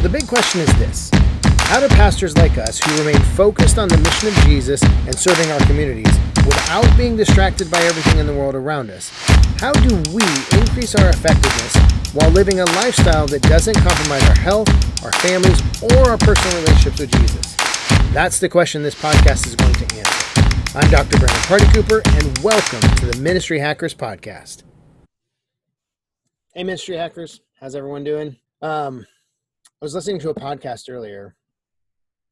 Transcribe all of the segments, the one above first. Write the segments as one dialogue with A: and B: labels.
A: the big question is this: how do pastors like us who remain focused on the mission of Jesus and serving our communities without being distracted by everything in the world around us, how do we increase our effectiveness while living a lifestyle that doesn't compromise our health, our families, or our personal relationships with Jesus? That's the question this podcast is going to answer. I'm Dr. Brandon Party Cooper, and welcome to the Ministry Hackers Podcast. Hey, Ministry Hackers. How's everyone doing? I was listening to a podcast earlier.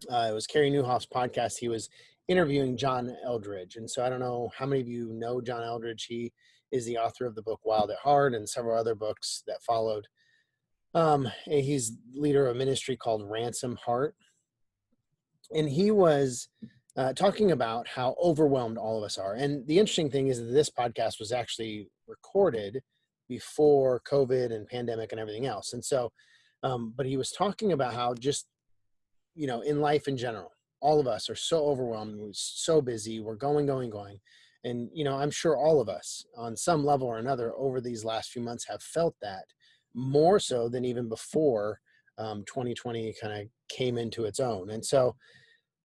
A: It was Carey Nieuwhof's podcast. He was interviewing John Eldredge. And so I don't know how many of you know John Eldredge. He is the author of the book Wild at Heart and several other books that followed. And he's leader of a ministry called Ransom Heart. And he was talking about how overwhelmed all of us are. And the interesting thing is that this podcast was actually recorded before COVID and pandemic and everything else. And so, but he was talking about how just, in life in general, all of us are so overwhelmed. We're so busy. We're going. And, I'm sure all of us on some level or another over these last few months have felt that more so than even before 2020 kind of came into its own. And so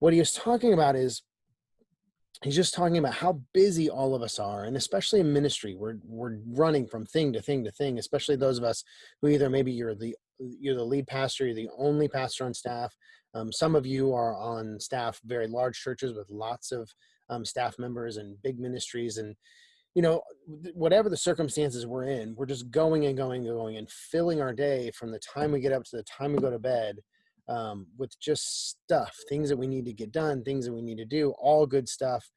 A: what he was talking about is, he's just talking about how busy all of us are, and especially in ministry, we're running from thing to thing to thing. Especially those of us who either maybe you're the lead pastor, you're the only pastor on staff. Some of you are on staff, very large churches with lots of staff members and big ministries, and whatever the circumstances we're in, we're just going and filling our day from the time we get up to the time we go to bed with just stuff, things that we need to get done, things that we need to do, all good stuff,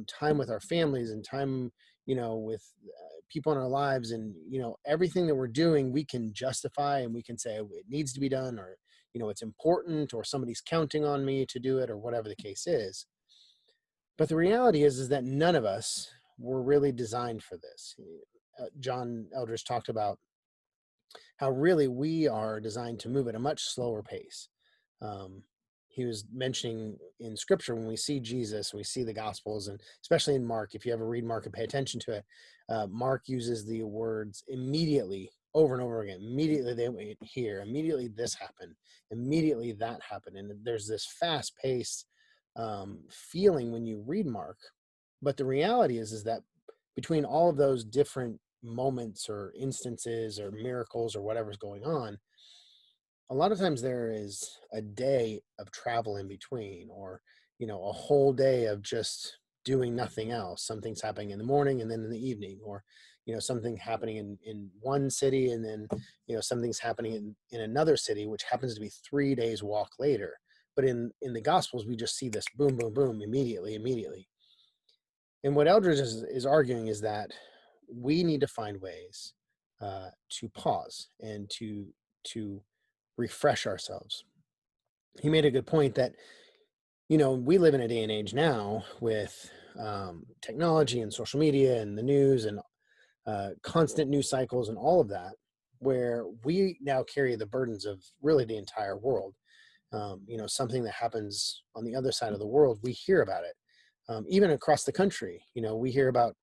A: time with our families and time, with people in our lives, and, everything that we're doing, we can justify and we can say it needs to be done, or, it's important, or somebody's counting on me to do it, or whatever the case is. But the reality is that none of us were really designed for this. John Eldredge talked about how really we are designed to move at a much slower pace. He was mentioning in scripture, when we see Jesus, we see the Gospels, and especially in Mark, if you ever read Mark and pay attention to it, Mark uses the words immediately over and over again. Immediately they went here, immediately this happened, immediately that happened. And there's this fast-paced feeling when you read Mark. But the reality is that between all of those different moments or instances or miracles or whatever's going on, a lot of times there is a day of travel in between, or a whole day of just doing nothing else. Something's happening in the morning and then in the evening, or something happening in one city, and then something's happening in another city, which happens to be 3 days walk later. But in the Gospels, we just see this boom, boom, boom, immediately. And what Eldredge is arguing is that we need to find ways to pause and to refresh ourselves. He made a good point that, we live in a day and age now with technology and social media and the news and constant news cycles and all of that, where we now carry the burdens of really the entire world. Something that happens on the other side of the world, we hear about it. Even across the country, we hear about,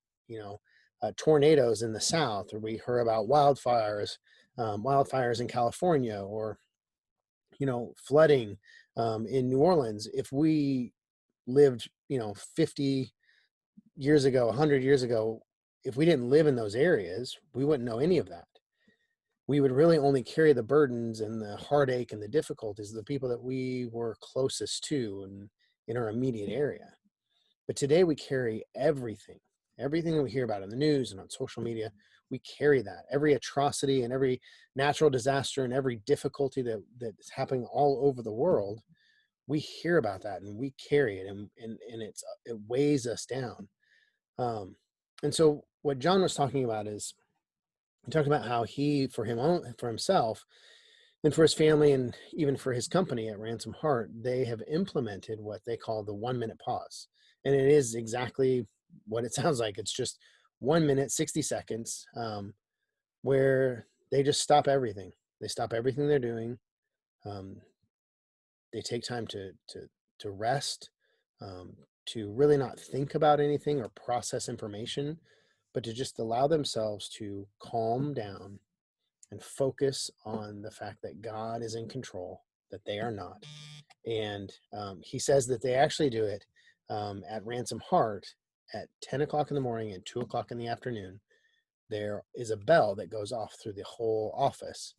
A: tornadoes in the South, or we hear about wildfires in California, or, flooding in New Orleans. If we lived, 50 years ago, 100 years ago, if we didn't live in those areas, we wouldn't know any of that. We would really only carry the burdens and the heartache and the difficulties of the people that we were closest to and in our immediate area. But today we carry everything that we hear about in the news and on social media. We carry that. Every atrocity and every natural disaster and every difficulty that is happening all over the world, we hear about that and we carry it, and it weighs us down. And so what John was talking about is, he talked about how he, for himself, and for his family, and even for his company at Ransom Heart, they have implemented what they call the 1 minute pause. And it is exactly what it sounds like. It's just 1 minute, 60 seconds, where they just stop everything. They stop everything they're doing. They take time to rest, to really not think about anything or process information, but to just allow themselves to calm down and focus on the fact that God is in control, that they are not. And he says that they actually do it at Ransom Heart at 10 o'clock in the morning and 2 o'clock in the afternoon. There is a bell that goes off through the whole office,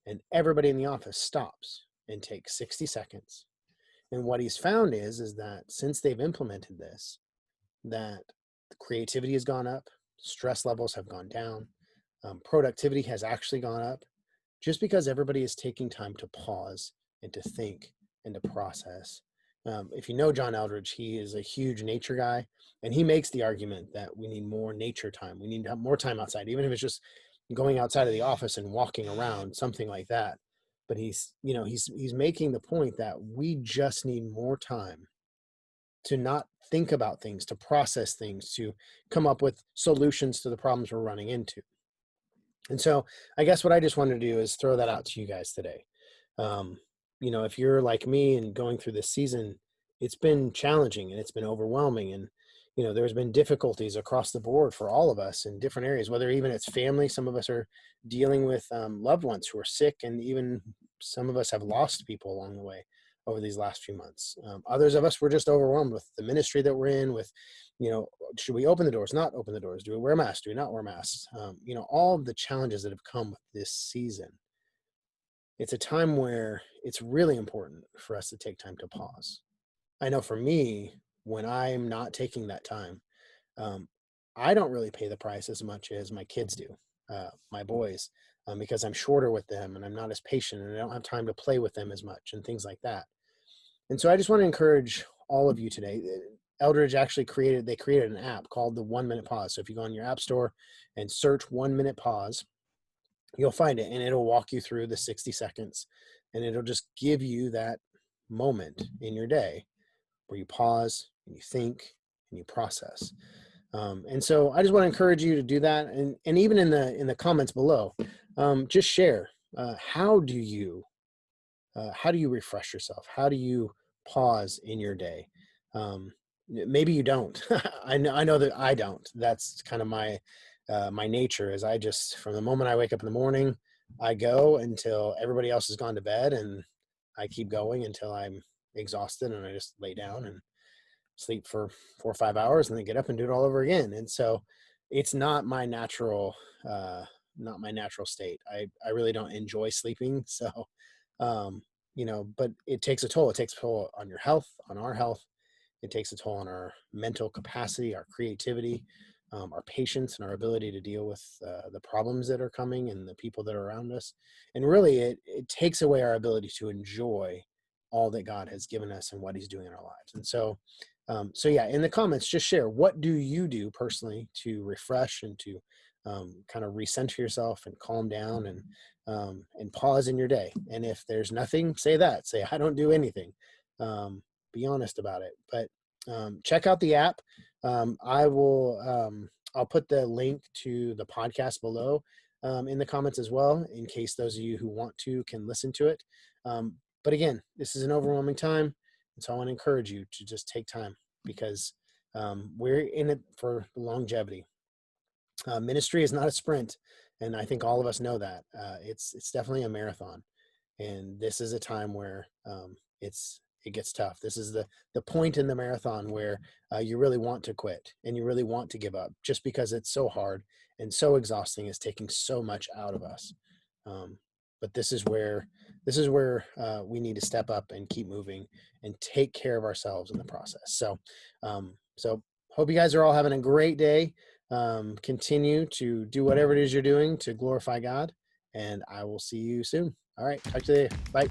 A: and everybody in the office stops and takes 60 seconds. And what he's found is that since they've implemented this, that creativity has gone up, stress levels have gone down, productivity has actually gone up, just because everybody is taking time to pause and to think and to process. If you know John Eldredge, he is a huge nature guy, and he makes the argument that we need more nature time. We need to have more time outside, even if it's just going outside of the office and walking around, something like that. But he's making the point that we just need more time to not think about things, to process things, to come up with solutions to the problems we're running into. And so I guess what I just wanted to do is throw that out to you guys today. If you're like me and going through this season, it's been challenging and it's been overwhelming. And, there's been difficulties across the board for all of us in different areas, whether even it's family. Some of us are dealing with loved ones who are sick, and even some of us have lost people along the way over these last few months. Others of us were just overwhelmed with the ministry that we're in, with, should we open the doors, not open the doors? Do we wear masks? Do we not wear masks? All of the challenges that have come with this season. It's a time where it's really important for us to take time to pause. I know for me, when I'm not taking that time, I don't really pay the price as much as my kids do, my boys, because I'm shorter with them and I'm not as patient and I don't have time to play with them as much and things like that. And so I just want to encourage all of you today. Eldredge actually created an app called the 1 Minute Pause. So if you go on your app store and search 1 Minute Pause, you'll find it, and it'll walk you through the 60 seconds, and it'll just give you that moment in your day where you pause and you think and you process. And so I just want to encourage you to do that. And even in the comments below, just share, how do you refresh yourself? How do you pause in your day? Maybe you don't. I know that I don't. That's kind of my nature. Is I just, from the moment I wake up in the morning, I go until everybody else has gone to bed, and I keep going until I'm exhausted, and I just lay down and sleep for 4 or 5 hours and then get up and do it all over again. And so it's not my natural state. I really don't enjoy sleeping. So, but it takes a toll. It takes a toll on your health, on our health. It takes a toll on our mental capacity, our creativity, our patience, and our ability to deal with the problems that are coming and the people that are around us. And really, it takes away our ability to enjoy all that God has given us and what he's doing in our lives. And so yeah, in the comments, just share, what do you do personally to refresh and to kind of recenter yourself and calm down and pause in your day? And if there's nothing, say I don't do anything. Be honest about it. But check out the app. I'll put the link to the podcast below in the comments as well, in case those of you who want to can listen to it. But again, this is an overwhelming time. And so I want to encourage you to just take time, because we're in it for longevity. Ministry is not a sprint, and I think all of us know that. It's definitely a marathon, and this is a time where it gets tough. This is the point in the marathon where you really want to quit and you really want to give up, just because it's so hard and so exhausting. It's taking so much out of us. But this is where we need to step up and keep moving and take care of ourselves in the process. So hope you guys are all having a great day. Continue to do whatever it is you're doing to glorify God, and I will see you soon. All right. Talk to you later. Bye.